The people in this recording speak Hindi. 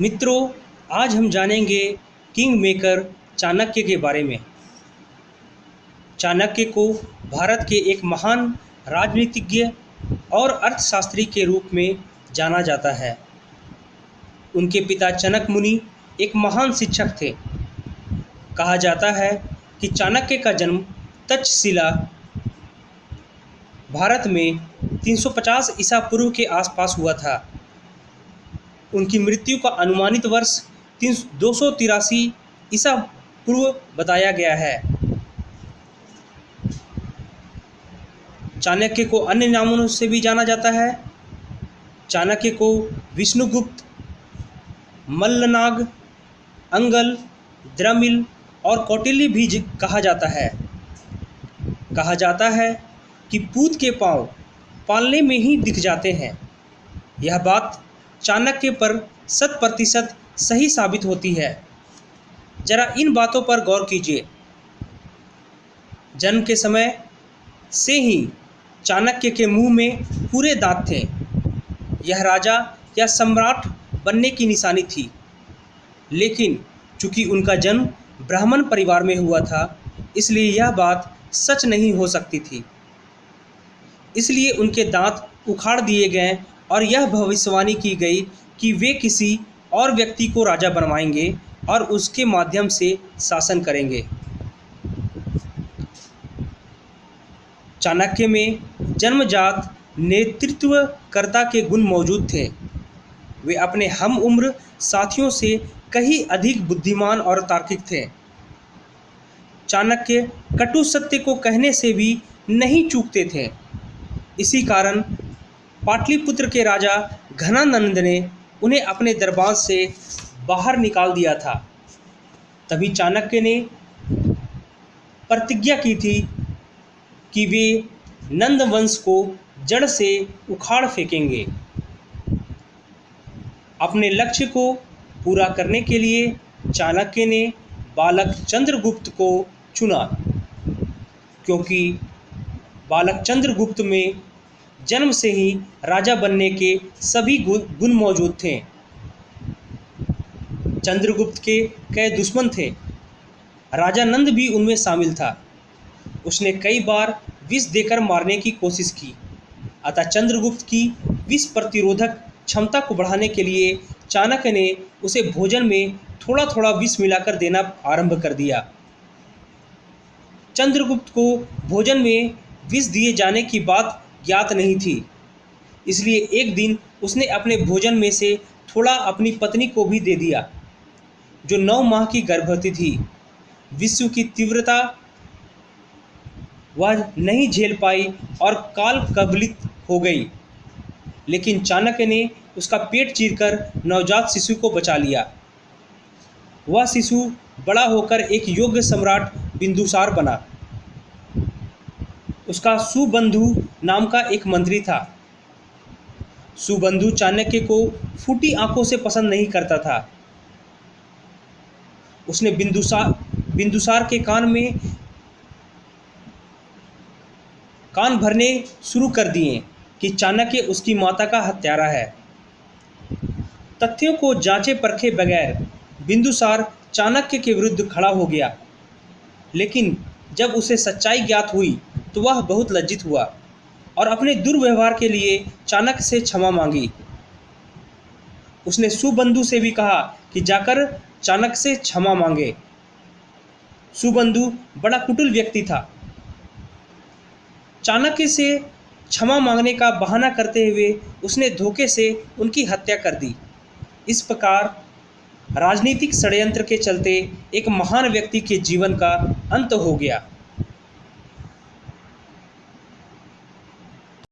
मित्रों, आज हम जानेंगे किंग मेकर चाणक्य के बारे में। चाणक्य को भारत के एक महान राजनीतिज्ञ और अर्थशास्त्री के रूप में जाना जाता है। उनके पिता जनक मुनि एक महान शिक्षक थे। कहा जाता है कि चाणक्य का जन्म तक्षशिला, भारत में 350 ईसा पूर्व के आसपास हुआ था। उनकी मृत्यु का अनुमानित वर्ष 283 ईसा पूर्व बताया गया है। चाणक्य को अन्य नामों से भी जाना जाता है। चाणक्य को विष्णुगुप्त, मल्लनाग, अंगल, द्रमिल और कौटिल्य भी कहा जाता है। कहा जाता है कि पूत के पांव पालने में ही दिख जाते हैं। यह बात चाणक्य पर 100% सही साबित होती है। जरा इन बातों पर गौर कीजिए। जन्म के समय से ही चाणक्य के मुंह में पूरे दांत थे। यह राजा या सम्राट बनने की निशानी थी। लेकिन चूंकि उनका जन्म ब्राह्मण परिवार में हुआ था, इसलिए यह बात सच नहीं हो सकती थी। इसलिए उनके दांत उखाड़ दिए गए और यह भविष्यवाणी की गई कि वे किसी और व्यक्ति को राजा बनवाएंगे और उसके माध्यम से शासन करेंगे। चाणक्य में जन्मजात नेतृत्वकर्ता के गुण मौजूद थे। वे अपने हम उम्र साथियों से कहीं अधिक बुद्धिमान और तार्किक थे। चाणक्य कटु सत्य को कहने से भी नहीं चूकते थे। इसी कारण पाटलिपुत्र के राजा घनानंद ने उन्हें अपने दरबार से बाहर निकाल दिया था। तभी चाणक्य ने प्रतिज्ञा की थी कि वे नंद वंश को जड़ से उखाड़ फेंकेंगे। अपने लक्ष्य को पूरा करने के लिए चाणक्य ने बालक चंद्रगुप्त को चुना, क्योंकि बालक चंद्रगुप्त में जन्म से ही राजा बनने के सभी गुण मौजूद थे। चंद्रगुप्त के कई दुश्मन थे। राजा नंद भी उनमें शामिल था। उसने कई बार विष देकर मारने की कोशिश की। अतः चंद्रगुप्त की विष प्रतिरोधक क्षमता को बढ़ाने के लिए चाणक्य ने उसे भोजन में थोड़ा थोड़ा विष मिलाकर देना आरंभ कर दिया। चंद्रगुप्त को भोजन में विष दिए जाने की बात ज्ञात नहीं थी, इसलिए एक दिन उसने अपने भोजन में से थोड़ा अपनी पत्नी को भी दे दिया, जो 9 माह की गर्भवती थी। विष की तीव्रता वह नहीं झेल पाई और काल कवलित हो गई। लेकिन चाणक्य ने उसका पेट चीरकर नवजात शिशु को बचा लिया। वह शिशु बड़ा होकर एक योग्य सम्राट बिंदुसार बना। उसका सुबंधु नाम का एक मंत्री था। सुबंधु चाणक्य को फूटी आंखों से पसंद नहीं करता था। उसने बिंदुसार के कान भरने शुरू कर दिए कि चाणक्य उसकी माता का हत्यारा है। तथ्यों को जांचे परखे बगैर बिंदुसार चाणक्य के विरुद्ध खड़ा हो गया। लेकिन जब उसे सच्चाई ज्ञात हुई तो वह बहुत लज्जित हुआ और अपने दुर्व्यवहार के लिए चाणक्य से क्षमा मांगी। उसने सुबंधु से भी कहा कि जाकर चाणक्य से क्षमा मांगे। सुबंधु बड़ा कुटिल व्यक्ति था। चाणक्य से क्षमा मांगने का बहाना करते हुए उसने धोखे से उनकी हत्या कर दी। इस प्रकार राजनीतिक षड्यंत्र के चलते एक महान व्यक्ति के जीवन का अंत हो गया।